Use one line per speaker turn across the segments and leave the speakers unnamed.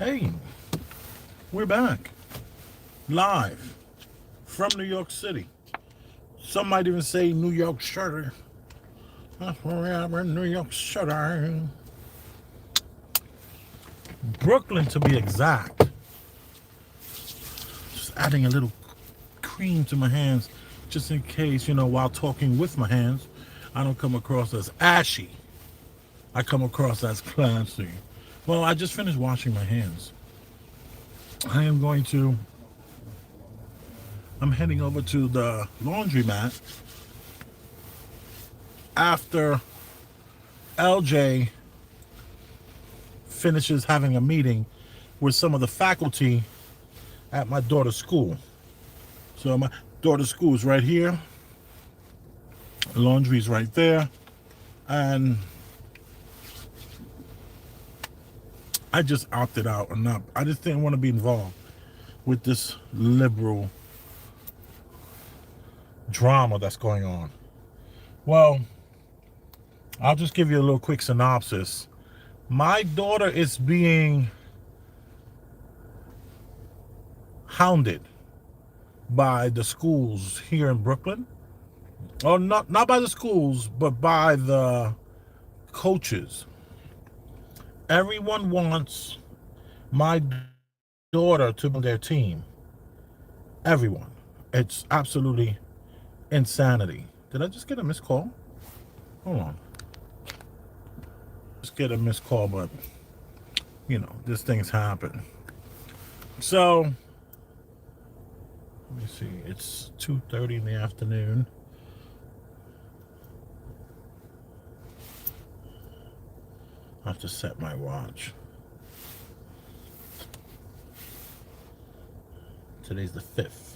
Hey, we're back live from New York City. Some might even say New York City. That's where we are in New York City. Brooklyn, to be exact. Just adding a little cream to my hands just in case, while talking with my hands, I don't come across as ashy. I come across as classy. Well, I just finished washing my hands. I am going to I'm heading over to the laundromat after LJ finishes having a meeting with some of the faculty at my daughter's school. So my daughter's school is right here. The laundry's right there. And I just opted out enough. I just didn't want to be involved with this liberal drama that's going on. Well, I'll just give you a little quick synopsis. My daughter is being hounded by the schools here in Brooklyn. Or not by the schools, but by the coaches. Everyone wants my daughter to be on their team. Everyone. It's absolutely insanity. Did I just get a missed call? Hold on. Just get a missed call, but this thing's happened. So let me see. It's 2:30 in the afternoon. I have to set my watch. Today's the 5th.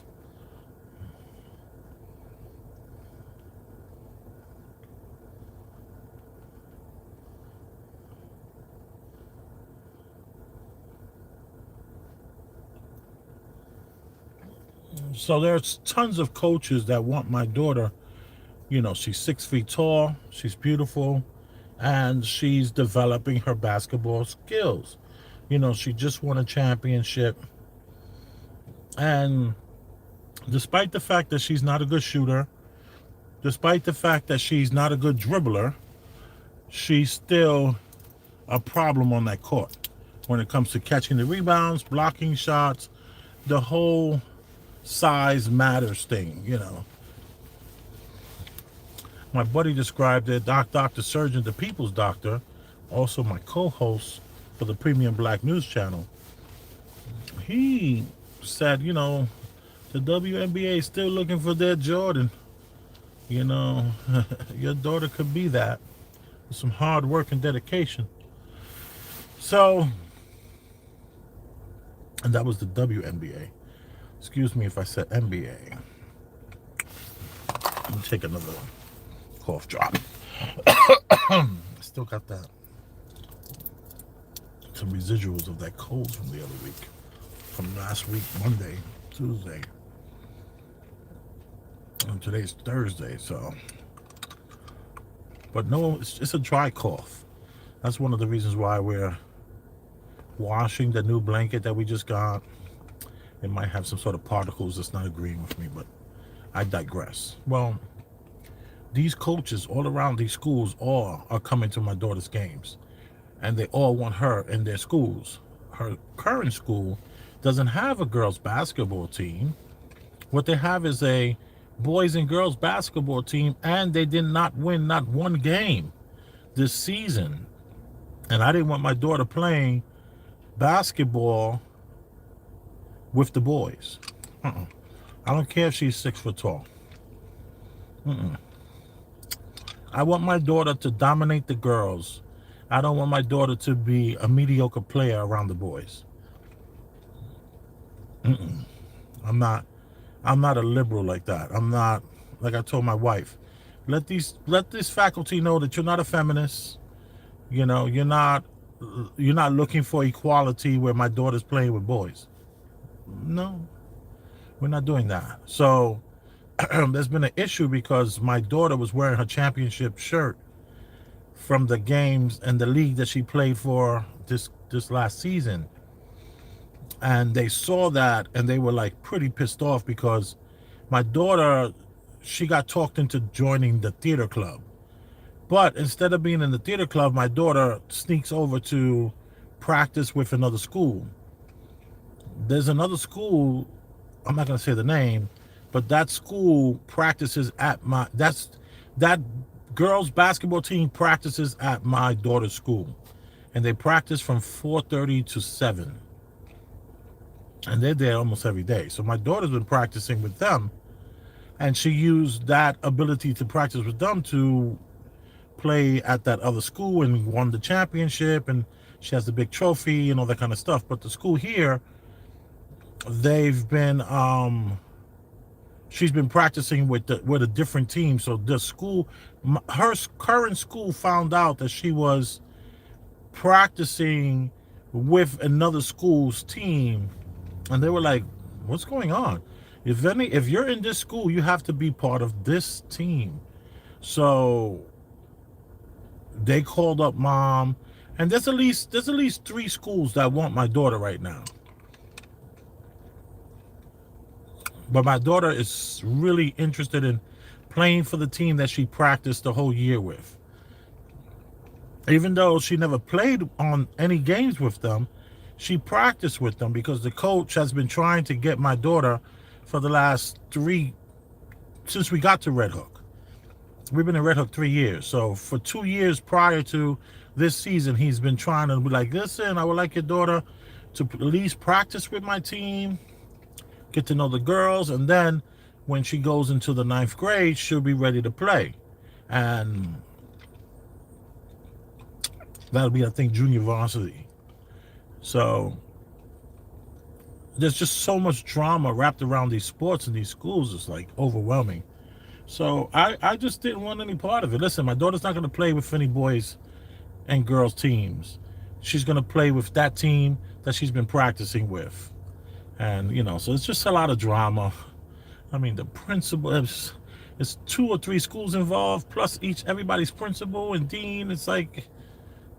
So there's tons of coaches that want my daughter. She's 6 feet tall, she's beautiful, and she's developing her basketball skills. She just won a championship. And despite the fact that she's not a good shooter, despite the fact that she's not a good dribbler, she's still a problem on that court when it comes to catching the rebounds, blocking shots, the whole size matters thing. My buddy described it, Dr. Surgeon, the People's Doctor, also my co-host for the Premium Black News Channel. He said, the WNBA is still looking for their Jordan. Your daughter could be that with some hard work and dedication. So, and that was the WNBA. Excuse me if I said NBA. Let me take another cough drop. Still got that. Some residuals of that cold from the other week. From last week, Monday, Tuesday. And today's Thursday, so. But no, it's a dry cough. That's one of the reasons why we're washing the new blanket that we just got. It might have some sort of particles that's not agreeing with me, but I digress. Well, these coaches all around these schools all are coming to my daughter's games, and they all want her in their schools. Her current school doesn't have a girls basketball team. What they have is a boys and girls basketball team, and they did not win not one game this season. And I didn't want my daughter playing basketball with the boys. I don't care if she's 6 foot tall. I want my daughter to dominate the girls. I don't want my daughter to be a mediocre player around the boys. I'm not a liberal like that. I'm not, like I told my wife, let this faculty know that you're not a feminist. You're not looking for equality where my daughter's playing with boys. No, we're not doing that. So there's been an issue because my daughter was wearing her championship shirt from the games and the league that she played for this last season. And they saw that and they were like pretty pissed off because my daughter, she got talked into joining the theater club. But instead of being in the theater club, my daughter sneaks over to practice with another school. There's another school, I'm not going to say the name, but that school practices at that girls basketball team practices at my daughter's school. And they practice from 4:30 to 7. And they're there almost every day. So my daughter's been practicing with them, and she used that ability to practice with them to play at that other school and won the championship, and she has the big trophy and all that kind of stuff. But the school here, they've been she's been practicing with a different team. So the school, her current school, found out that she was practicing with another school's team, and they were like, what's going on? If you're in this school, you have to be part of this team. So they called up mom, and there's at least 3 schools that want my daughter right now. But my daughter is really interested in playing for the team that she practiced the whole year with. Even though she never played on any games with them, she practiced with them because the coach has been trying to get my daughter for the last 3, since we got to Red Hook. We've been in Red Hook 3 years. So for 2 years prior to this season, he's been trying to be like, listen, I would like your daughter to at least practice with my team, get to know the girls, and then when she goes into the 9th grade, she'll be ready to play. And that'll be, I think, junior varsity. So there's just so much drama wrapped around these sports and these schools. It's like overwhelming. So I just didn't want any part of it. Listen, my daughter's not going to play with any boys and girls teams. She's going to play with that team that she's been practicing with. And, so it's just a lot of drama. I mean, the principal, it's 2 or 3 schools involved, plus everybody's principal and dean. It's like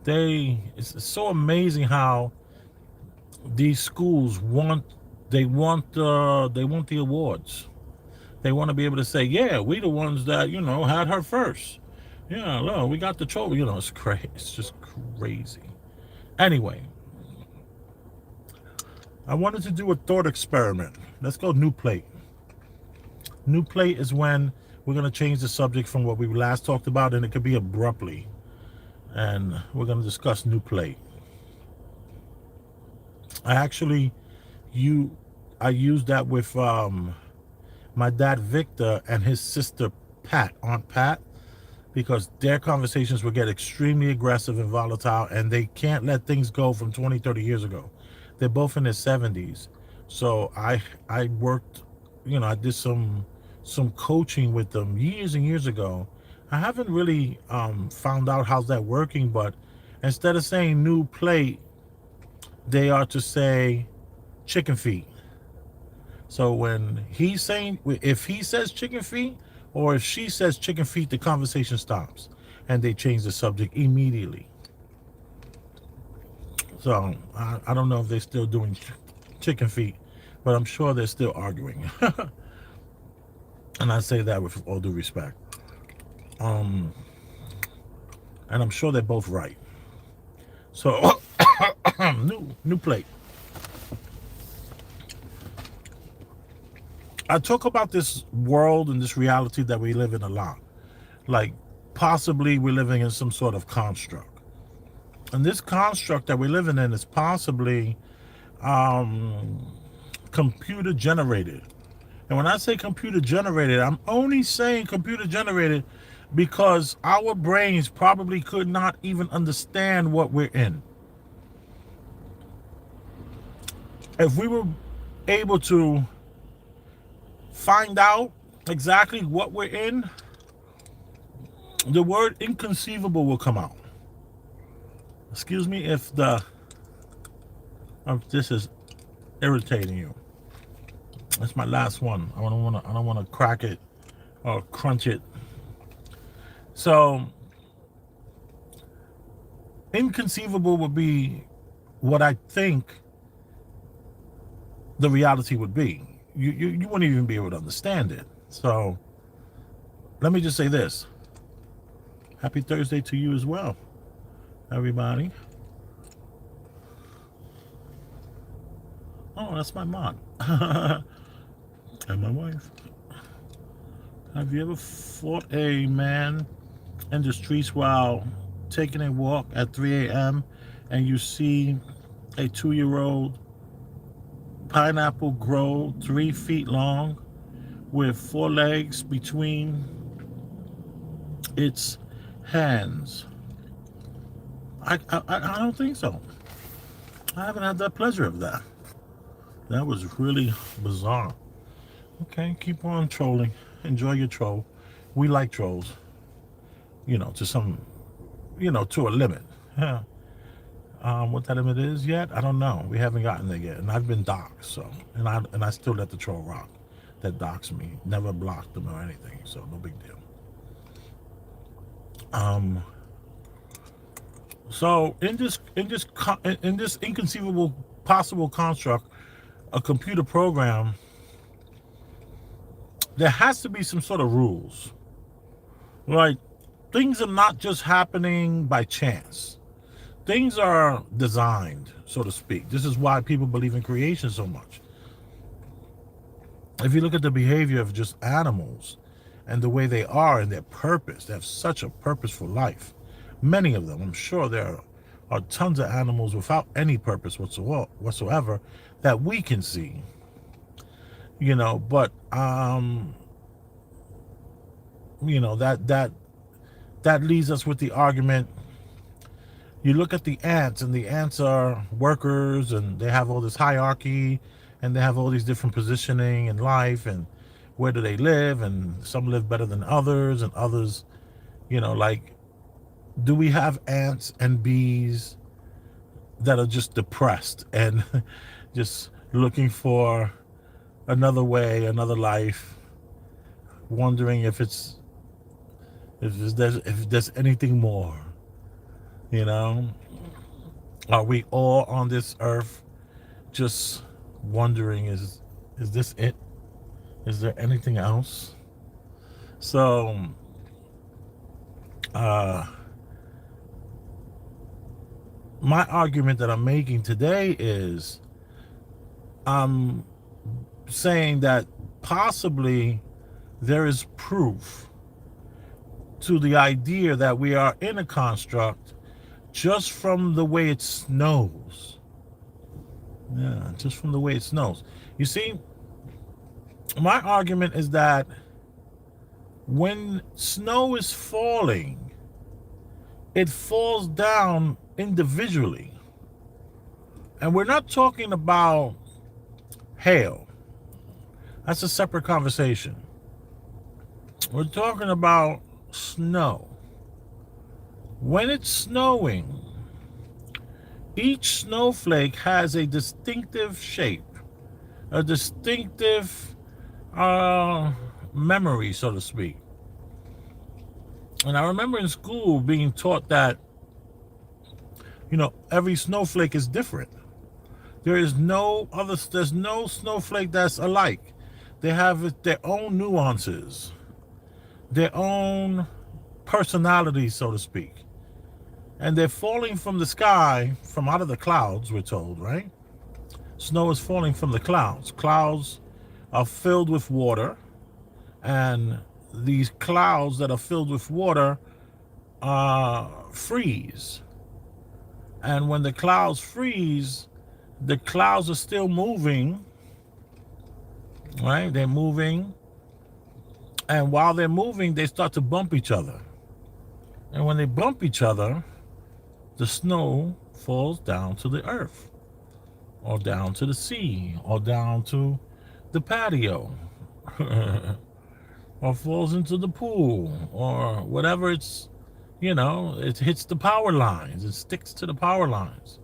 it's so amazing how these schools want the awards. They want to be able to say, yeah, we the ones that, had her first. Yeah, look, we got the trophy. It's crazy. It's just crazy. Anyway, I wanted to do a thought experiment. Let's go new plate. New plate is when we're going to change the subject from what we last talked about, and it could be abruptly. And we're going to discuss new plate. I used that with my dad Victor and his sister Pat, Aunt Pat, because their conversations would get extremely aggressive and volatile, and they can't let things go from 20, 30 years ago. They're both in their 70s. So I worked, I did some coaching with them years and years ago. I haven't really found out how's that working, but instead of saying new plate, they are to say chicken feet. So when if he says chicken feet, or if she says chicken feet, the conversation stops and they change the subject immediately. So I don't know if they're still doing chicken feet, but I'm sure they're still arguing. And I say that with all due respect. And I'm sure they're both right. So new plate. I talk about this world and this reality that we live in a lot. Like possibly we're living in some sort of construct. And this construct that we're living in is possibly computer generated. And when I say computer generated, I'm only saying computer generated because our brains probably could not even understand what we're in. If we were able to find out exactly what we're in, the word inconceivable will come out. Excuse me if this is irritating you. That's my last one. I don't want to crack it or crunch it. So inconceivable would be what I think the reality would be. You wouldn't even be able to understand it. So let me just say this. Happy Thursday to you as well, everybody. Oh, that's my mom. And my wife. Have you ever fought a man in the streets while taking a walk at 3 a.m. and you see a 2-year-old pineapple grow 3 feet long with 4 legs between its hands? I don't think so. I haven't had that pleasure of that. That was really bizarre. Okay, keep on trolling. Enjoy your troll. We like trolls, to some, to a limit. Yeah. What that limit is yet, I don't know. We haven't gotten there yet, and I've been doxxed, so and I still let the troll rock. That doxed me, never blocked them or anything, so no big deal. So in this inconceivable possible construct, a computer program, there has to be some sort of rules. Like, things are not just happening by chance. Things are designed, so to speak. This is why people believe in creation so much. If you look at the behavior of just animals and the way they are and their purpose, they have such a purposeful life. Many of them, I'm sure there are tons of animals without any purpose whatsoever that we can see. But that leaves us with the argument. You look at the ants, and the ants are workers, and they have all this hierarchy, and they have all these different positioning in life, and where do they live, and some live better than others, and others, like, do we have ants and bees that are just depressed and just looking for another way, another life, wondering if there's anything more? Are we all on this earth just wondering, is this it? Is there anything else? So my argument that I'm making today is I'm saying that possibly there is proof to the idea that we are in a construct just from the way it snows. Yeah, just from the way it snows. You see, my argument is that when snow is falling, it falls down individually. And we're not talking about hail. That's a separate conversation. We're talking about snow. When it's snowing, each snowflake has a distinctive shape, a distinctive memory, so to speak. And I remember in school being taught that, every snowflake is different. There's no snowflake that's alike. They have their own nuances, their own personalities, so to speak. And they're falling from the sky, from out of the clouds, we're told, right? Snow is falling from the clouds. Clouds are filled with water, and these clouds that are filled with water freeze. And when the clouds freeze, the clouds are still moving, right? They're moving. And while they're moving, they start to bump each other. And when they bump each other, the snow falls down to the earth, or down to the sea, or down to the patio, or falls into the pool, or whatever it hits the power lines, it sticks to the power lines.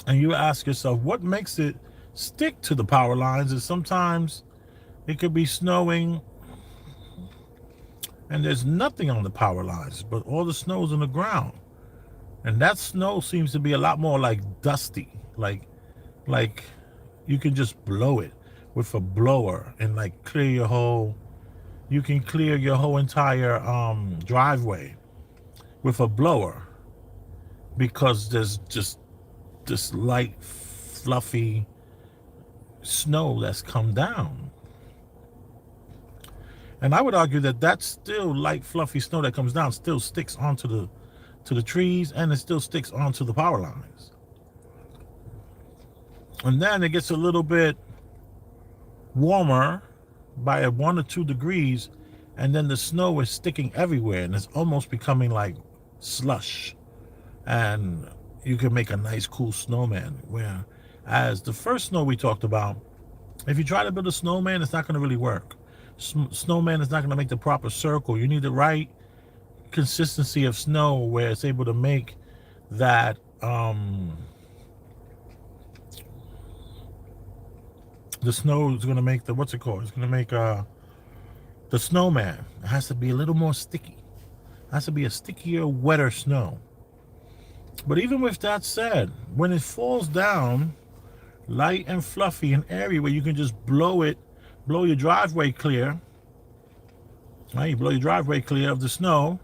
And you ask yourself, what makes it stick to the power lines? Is sometimes it could be snowing and there's nothing on the power lines, but all the snow's on the ground. And that snow seems to be a lot more like dusty, like You can just blow it with a blower and like clear your whole. You can clear your whole entire driveway with a blower because there's just this light, fluffy snow that's come down. And I would argue that that still light, fluffy snow that comes down still sticks onto the trees, and it still sticks onto the power lines. And then it gets a little bit warmer by 1 or 2 degrees, and then the snow is sticking everywhere, and it's almost becoming like slush. And you can make a nice, cool snowman. Where, as the first snow we talked about, if you try to build a snowman, it's not going to really work. Snowman is not going to make the proper circle. You need the right consistency of snow where it's able to make that the snow is going to make the, what's it called, it's going to make the snowman. It has to be a little more sticky. It has to be a stickier, wetter snow. But even with that said, when it falls down light and fluffy, an area where you can just blow your driveway clear, right? You blow your driveway clear of the snow.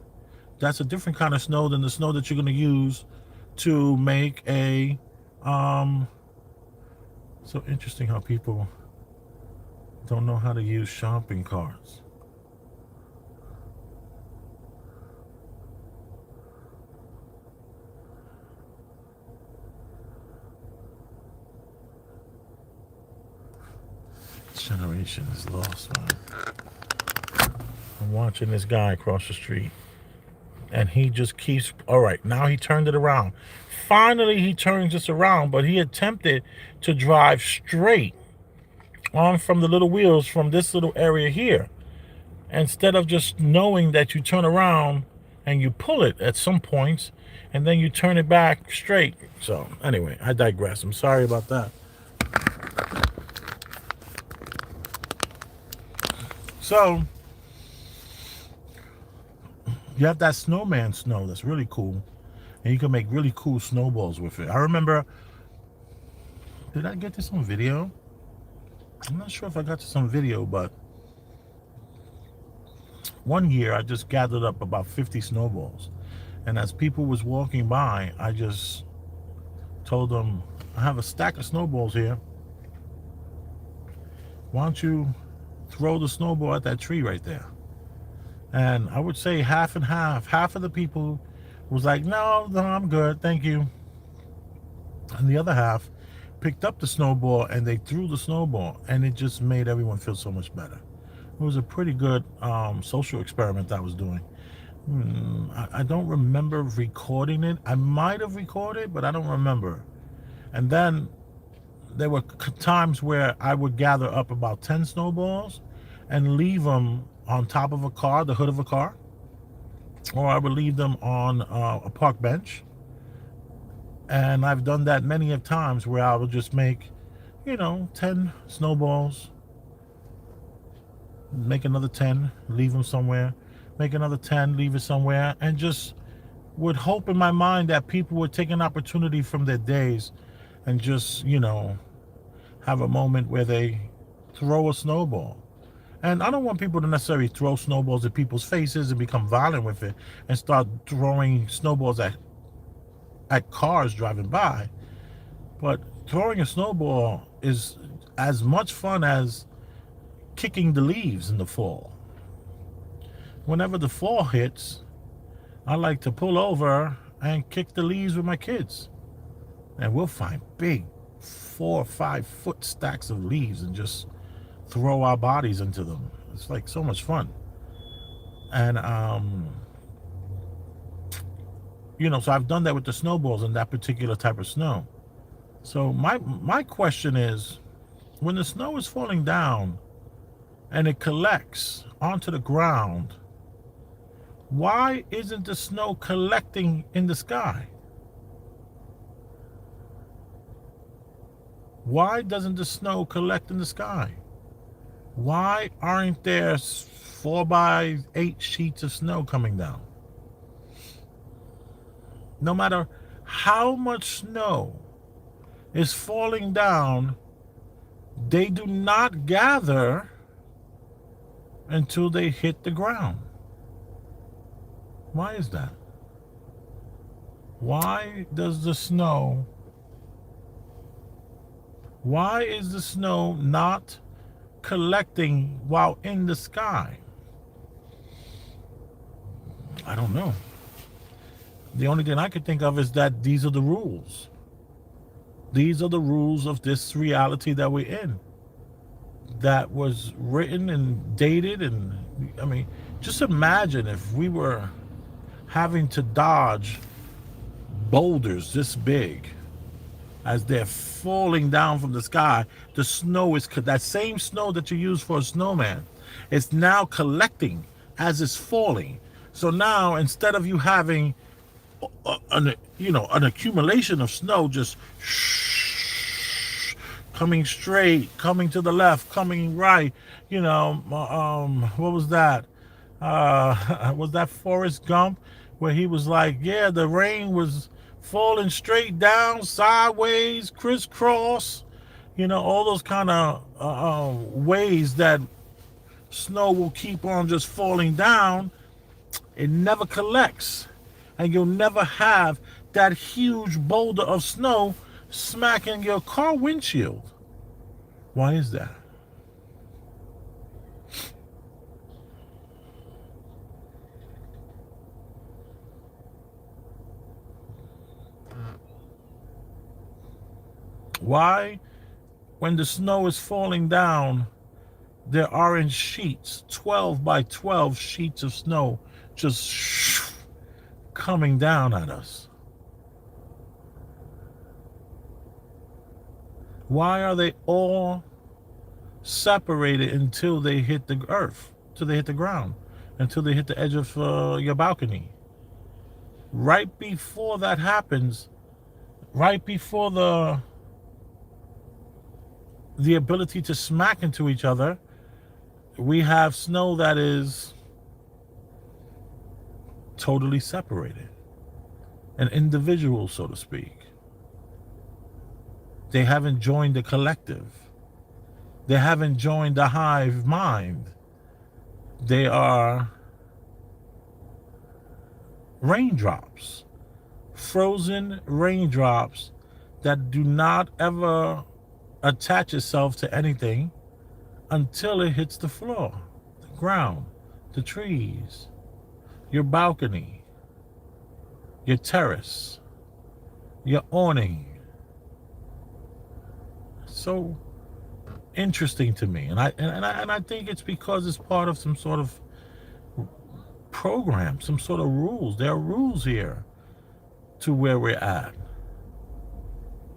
That's a different kind of snow than the snow that you're going to use to make a so interesting how people don't know how to use shopping carts. This generation is lost, man. I'm watching this guy across the street, and he just keeps, all right, now he turned it around. Finally, he turns this around, but he attempted to drive straight on from the little wheels from this little area here, instead of just knowing that you turn around and you pull it at some points, and then you turn it back straight. So anyway, I digress. I'm sorry about that. So you have that snowman snow that's really cool, and you can make really cool snowballs with it. I remember, did I get this on video? I'm not sure if I got this on video, but one year I just gathered up about 50 snowballs, and as people was walking by, I just told them, I have a stack of snowballs here. Why don't you throw the snowball at that tree right there? And I would say half and half. Half of the people was like, no, I'm good, thank you. And the other half picked up the snowball and they threw the snowball, and it just made everyone feel so much better. It was a pretty good social experiment I was doing. I don't remember recording it. I might have recorded, but I don't remember. And then there were times where I would gather up about 10 snowballs and leave them on top of a car, the hood of a car, or I would leave them on a park bench. And I've done that many of times where I would just make, 10 snowballs, make another 10, leave them somewhere, make another 10, leave it somewhere, and just would hope in my mind that people would take an opportunity from their days and just, have a moment where they throw a snowball. And I don't want people to necessarily throw snowballs at people's faces and become violent with it and start throwing snowballs at cars driving by. But throwing a snowball is as much fun as kicking the leaves in the fall. Whenever the fall hits, I like to pull over and kick the leaves with my kids. And we'll find big 4 or 5 foot stacks of leaves and just throw our bodies into them. It's like so much fun. And so I've done that with the snowballs and that particular type of snow. So my question is, when the snow is falling down and it collects onto the ground, why isn't the snow collecting in the sky? Why doesn't the snow collect in the sky? Why aren't there 4x8 sheets of snow coming down? No matter how much snow is falling down They do not gather until they hit the ground. Why is that? Why does the snow, why is the snow not collecting while in the sky? I don't know. The only thing I could think of is that these are the rules. These are the rules of this reality that we're in. That was written and dated, and I mean, just imagine if we were having to dodge boulders this big as they're falling down from the sky. The snow is, that same snow that you use for a snowman, it's now collecting as it's falling. So now, instead of you having an accumulation of snow just coming straight, coming to the left, coming right, what was that? Was that Forrest Gump, where he was like, yeah, the rain was falling straight down, sideways, crisscross, all those kind of ways that snow will keep on just falling down. It never collects, and you'll never have that huge boulder of snow smacking your car windshield. Why is that? Why, when the snow is falling down, there aren't sheets, 12 by 12 sheets of snow just coming down at us? Why are they all separated until they hit the earth, until they hit the ground, until they hit the edge of your balcony? Right before that happens, right before the ability to smack into each other, we have snow that is totally separated, an individual, so to speak. They haven't joined the collective. They haven't joined the hive mind. They are raindrops, frozen raindrops that do not ever attach itself to anything until it hits the floor, the ground, the trees, your balcony, your terrace, your awning. So interesting to me, and I think it's because it's part of some sort of program, some sort of rules. There are rules here to where we're at.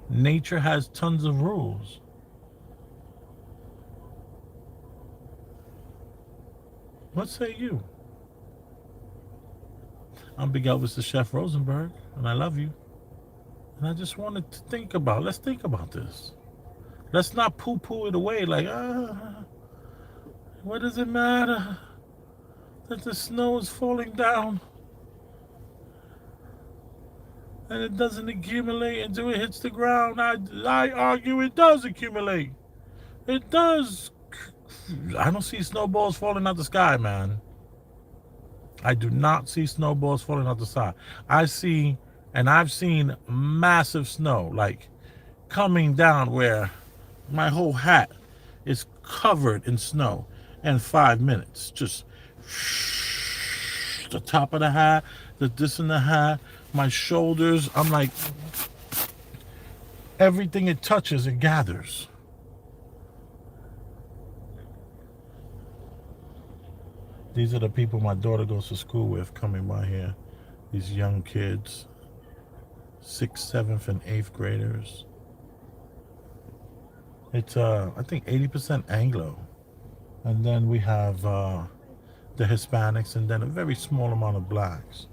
Nature has tons of rules. What say you? I'm Big Elvis the Chef Rosenberg, and I love you. And I just wanted to let's think about this. Let's not poo-poo it away like, what does it matter that the snow is falling down and it doesn't accumulate until it hits the ground? I argue it does accumulate. It does. I don't see snowballs falling out the sky, man. I do not see snowballs falling out the sky. I've seen massive snow, like coming down where my whole hat is covered in snow in 5 minutes. Just the top of the hat, this in the hat, my shoulders. I'm like, everything it touches, it gathers. These are the people my daughter goes to school with coming by here. These young kids, 6th, 7th, and 8th graders. It's, I think, 80% Anglo. And then we have the Hispanics, and then a very small amount of blacks.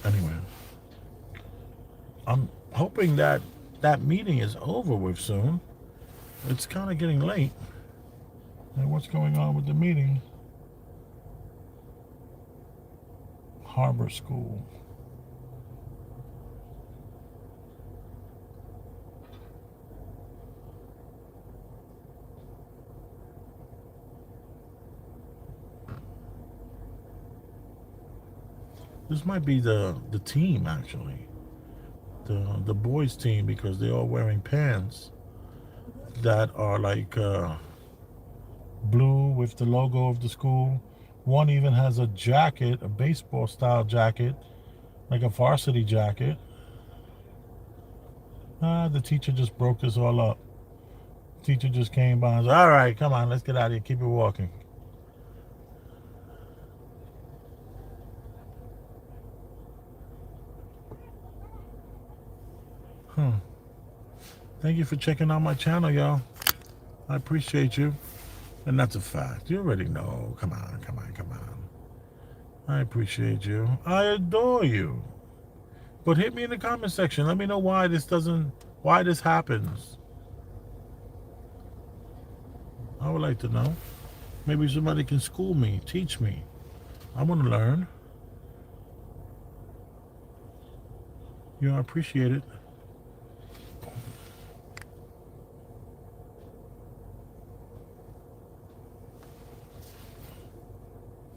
Anyway, I'm hoping that meeting is over with soon. It's kind of getting late. And what's going on with the meeting? Harbor School. This might be the team actually, the boys team, because they're all wearing pants that are like blue with the logo of the school. One even has a jacket, a baseball style jacket, like a varsity jacket. The teacher just broke this all up. Teacher just came by and said, all right, come on, let's get out of here. Keep it walking. Thank you for checking out my channel, y'all. I appreciate you. And that's a fact. You already know. Come on, come on, come on. I appreciate you. I adore you. But hit me in the comment section. Let me know why this happens. I would like to know. Maybe somebody can school me, teach me. I want to learn. I appreciate it.